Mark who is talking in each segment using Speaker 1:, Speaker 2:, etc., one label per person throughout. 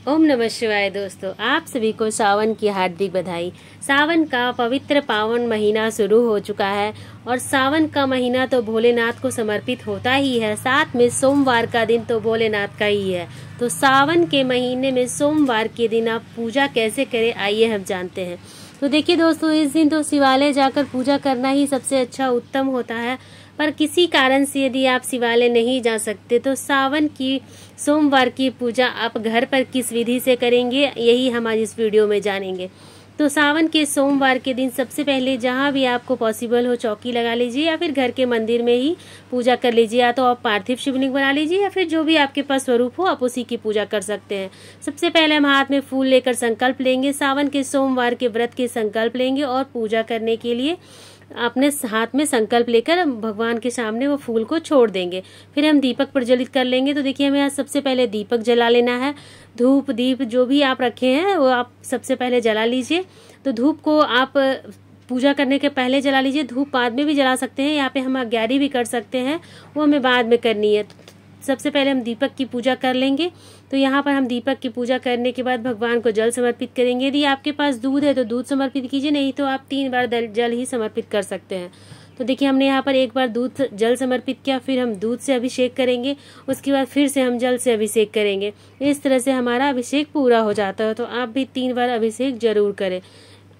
Speaker 1: ओम नमः शिवाय। दोस्तों, आप सभी को सावन की हार्दिक बधाई। सावन का पवित्र पावन महीना शुरू हो चुका है और सावन का महीना तो भोलेनाथ को समर्पित होता ही है। साथ में सोमवार का दिन तो भोलेनाथ का ही है। तो सावन के महीने में सोमवार के दिन आप पूजा कैसे करें, आइए हम जानते हैं। तो देखिए दोस्तों, इस दिन तो शिवालय जाकर पूजा करना ही सबसे अच्छा उत्तम होता है। पर किसी कारण से यदि आप शिवालय नहीं जा सकते तो सावन की सोमवार की पूजा आप घर पर किस विधि से करेंगे, यही हम आज इस वीडियो में जानेंगे। तो सावन के सोमवार के दिन सबसे पहले जहां भी आपको पॉसिबल हो चौकी लगा लीजिए या फिर घर के मंदिर में ही पूजा कर लीजिए। या तो आप पार्थिव शिवलिंग बना लीजिए या फिर जो भी आपके पास स्वरूप हो आप उसी की पूजा कर सकते हैं। सबसे पहले हम हाथ में फूल लेकर संकल्प लेंगे। सावन के सोमवार के व्रत के संकल्प लेंगे और पूजा करने के लिए अपने हाथ में संकल्प लेकर भगवान के सामने वो फूल को छोड़ देंगे। फिर हम दीपक प्रज्वलित कर लेंगे। तो देखिए, हमें यहाँ सबसे पहले दीपक जला लेना है। धूप दीप जो भी आप रखे हैं वो आप सबसे पहले जला लीजिए। तो धूप को आप पूजा करने के पहले जला लीजिए। धूप बाद में भी जला सकते हैं, यहाँ पे हम अग्यारी भी कर सकते हैं, वो हमें बाद में करनी है। सबसे पहले हम दीपक की पूजा कर लेंगे। तो यहाँ पर हम दीपक की पूजा करने के बाद भगवान को जल समर्पित करेंगे। यदि आपके पास दूध है तो दूध समर्पित कीजिए, नहीं तो आप 3 बार जल ही समर्पित कर सकते हैं। तो देखिए, हमने यहाँ पर एक बार दूध जल समर्पित किया, फिर हम दूध से अभिषेक करेंगे, उसके बाद फिर से हम जल से अभिषेक करेंगे। इस तरह से हमारा अभिषेक पूरा हो जाता है। तो आप भी 3 बार अभिषेक जरूर करें।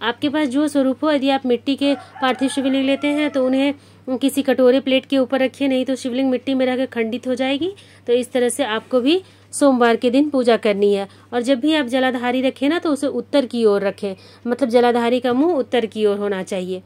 Speaker 1: आपके पास जो स्वरूप हो, यदि आप मिट्टी के पार्थिव शिवलिंग लेते हैं तो उन्हें किसी कटोरे प्लेट के ऊपर रखिए, नहीं तो शिवलिंग मिट्टी में रहकर खंडित हो जाएगी। तो इस तरह से आपको भी सोमवार के दिन पूजा करनी है। और जब भी आप जलाधारी रखें ना तो उसे उत्तर की ओर रखें, मतलब जलाधारी का मुंह उत्तर की ओर होना चाहिए।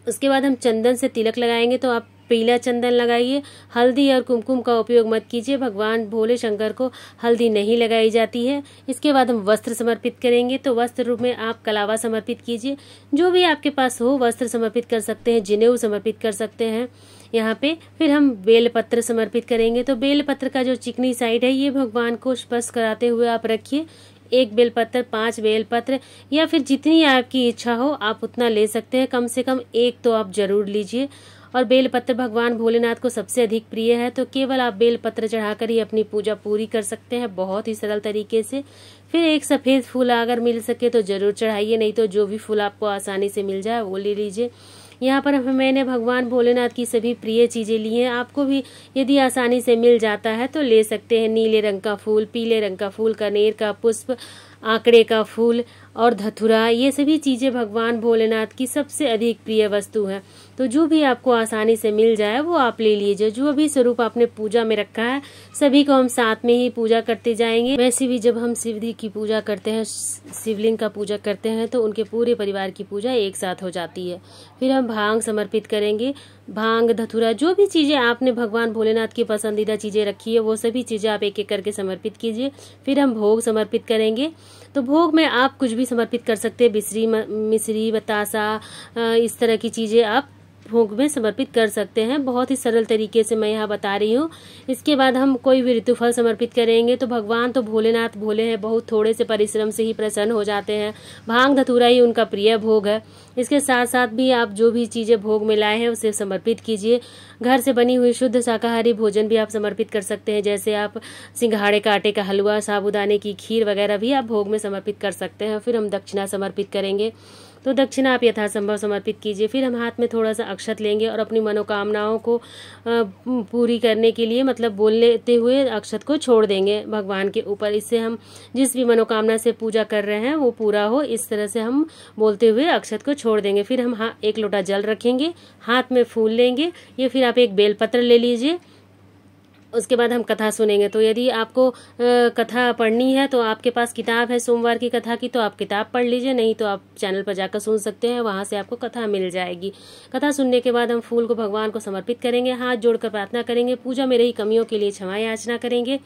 Speaker 1: उसके बाद हम चंदन से तिलक लगाएंगे। तो आप पीला चंदन लगाइए। हल्दी और कुमकुम का उपयोग मत कीजिए, भगवान भोले शंकर को हल्दी नहीं लगाई जाती है। इसके बाद हम वस्त्र समर्पित करेंगे। तो वस्त्र रूप में आप कलावा समर्पित कीजिए, जो भी आपके पास हो वस्त्र समर्पित कर सकते हैं, जनेऊ समर्पित कर सकते हैं यहाँ पे। फिर हम बेलपत्र समर्पित करेंगे। तो बेलपत्र का जो चिकनी साइड है ये भगवान को स्पर्श कराते हुए आप रखिए। 1 बेलपत्र, 5 बेलपत्र या फिर जितनी आपकी इच्छा हो आप उतना ले सकते हैं। कम से कम 1 तो आप जरूर लीजिए। और बेलपत्र भगवान भोलेनाथ को सबसे अधिक प्रिय है, तो केवल आप बेलपत्र चढ़ाकर ही अपनी पूजा पूरी कर सकते हैं, बहुत ही सरल तरीके से। फिर एक सफेद फूल अगर मिल सके तो जरूर चढ़ाइए, नहीं तो जो भी फूल आपको आसानी से मिल जाए वो ले लीजिए। यहाँ पर मैंने भगवान भोलेनाथ की सभी प्रिय चीजें ली हैं। आपको भी यदि आसानी से मिल जाता है तो ले सकते हैं। नीले रंग का फूल, पीले रंग का फूल, कनेर का पुष्प, आंकड़े का फूल और धतूरा, ये सभी चीजें भगवान भोलेनाथ की सबसे अधिक प्रिय वस्तु है। तो जो भी आपको आसानी से मिल जाए वो आप ले लीजिए। जो भी स्वरूप आपने पूजा में रखा है सभी को हम साथ में ही पूजा करते जाएंगे। वैसे भी जब हम शिव जी की पूजा करते हैं, शिवलिंग का पूजा करते हैं, तो उनके पूरे परिवार की पूजा एक साथ हो जाती है। फिर हम भांग समर्पित करेंगे। भांग, धतूरा, जो भी चीजें आपने भगवान भोलेनाथ की पसंदीदा चीजें रखी है वो सभी चीजें आप एक एक करके समर्पित कीजिए। फिर हम भोग समर्पित करेंगे। तो भोग में आप कुछ भी समर्पित कर सकते हैं, मिश्री, बतासा, इस तरह की चीजें आप भोग में समर्पित कर सकते हैं। बहुत ही सरल तरीके से मैं यहाँ बता रही हूँ। इसके बाद हम कोई भी ऋतुफल समर्पित करेंगे। तो भगवान तो भोलेनाथ भोले हैं, बहुत थोड़े से परिश्रम से ही प्रसन्न हो जाते हैं। भांग धतूरा ही उनका प्रिय भोग है। इसके साथ साथ भी आप जो भी चीजें भोग में लाए हैं उसे समर्पित कीजिए। घर से बनी हुई शुद्ध शाकाहारी भोजन भी आप समर्पित कर सकते हैं, जैसे आप सिंघाड़े का आटे का हलवा, साबूदाने की खीर वगैरह भी आप भोग में समर्पित कर सकते हैं। फिर हम दक्षिणा समर्पित करेंगे। तो दक्षिणा आप यथासंभव समर्पित कीजिए। फिर हम हाथ में थोड़ा सा अक्षत लेंगे और अपनी मनोकामनाओं को पूरी करने के लिए, मतलब बोलते हुए अक्षत को छोड़ देंगे भगवान के ऊपर। इससे हम जिस भी मनोकामना से पूजा कर रहे हैं वो पूरा हो, इस तरह से हम बोलते हुए अक्षत को छोड़ देंगे। फिर हम 1 लोटा जल रखेंगे, हाथ में फूल लेंगे, या फिर आप 1 बेलपत्र ले लीजिए। उसके बाद हम कथा सुनेंगे। तो यदि आपको कथा पढ़नी है तो आपके पास किताब है सोमवार की कथा की तो आप किताब पढ़ लीजिए, नहीं तो आप चैनल पर जाकर सुन सकते हैं, वहां से आपको कथा मिल जाएगी। कथा सुनने के बाद हम फूल को भगवान को समर्पित करेंगे, हाथ जोड़कर प्रार्थना करेंगे, पूजा में रही कमियों के लिए क्षमा याचना करेंगे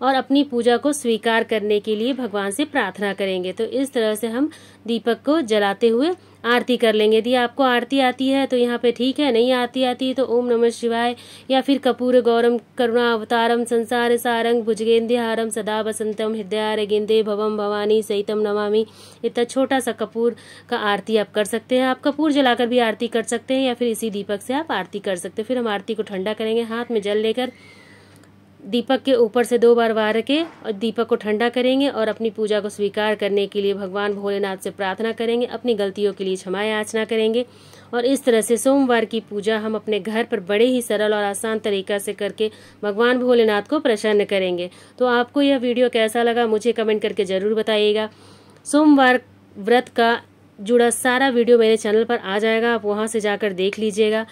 Speaker 1: और अपनी पूजा को स्वीकार करने के लिए भगवान से प्रार्थना करेंगे। तो इस तरह से हम दीपक को जलाते हुए आरती कर लेंगे। यदि आपको आरती आती है तो यहाँ पे ठीक है, नहीं आती तो ओम नमः शिवाय या फिर कर्पूर गौरम करुणा अवतारम संसार सारंग भुजगेंद्रहारम सदा बसंतम हृदयारविंदे भवम भवानी सहितम नमामि, इतना छोटा सा कपूर का आरती आप कर सकते हैं। आप कपूर जलाकर भी आरती कर सकते हैं या फिर इसी दीपक से आप आरती कर सकते हैं। फिर हम आरती को ठंडा करेंगे, हाथ में जल लेकर दीपक के ऊपर से 2 बार वार के और दीपक को ठंडा करेंगे और अपनी पूजा को स्वीकार करने के लिए भगवान भोलेनाथ से प्रार्थना करेंगे, अपनी गलतियों के लिए क्षमा याचना करेंगे। और इस तरह से सोमवार की पूजा हम अपने घर पर बड़े ही सरल और आसान तरीका से करके भगवान भोलेनाथ को प्रसन्न करेंगे। तो आपको यह वीडियो कैसा लगा मुझे कमेंट करके ज़रूर बताइएगा। सोमवार व्रत का जुड़ा सारा वीडियो मेरे चैनल पर आ जाएगा, आप वहां से जाकर देख लीजिएगा।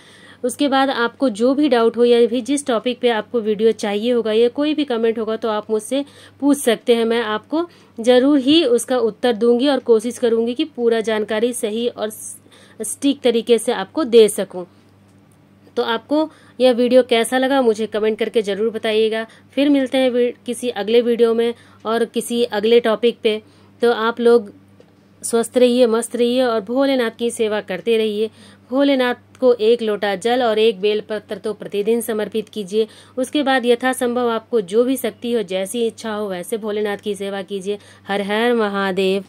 Speaker 1: उसके बाद आपको जो भी डाउट हो या भी जिस टॉपिक पे आपको वीडियो चाहिए होगा या कोई भी कमेंट होगा तो आप मुझसे पूछ सकते हैं। मैं आपको ज़रूर ही उसका उत्तर दूंगी और कोशिश करूंगी कि पूरा जानकारी सही और सटीक तरीके से आपको दे सकूं। तो आपको यह वीडियो कैसा लगा मुझे कमेंट करके ज़रूर बताइएगा। फिर मिलते हैं किसी अगले वीडियो में और किसी अगले टॉपिक पे। तो आप लोग स्वस्थ रहिए, मस्त रहिए और भोलेनाथ की सेवा करते रहिए। भोलेनाथ को 1 लोटा जल और 1 बेलपत्र तो प्रतिदिन समर्पित कीजिए। उसके बाद यथासंभव आपको जो भी शक्ति हो, जैसी इच्छा हो, वैसे भोलेनाथ की सेवा कीजिए। हर हर महादेव।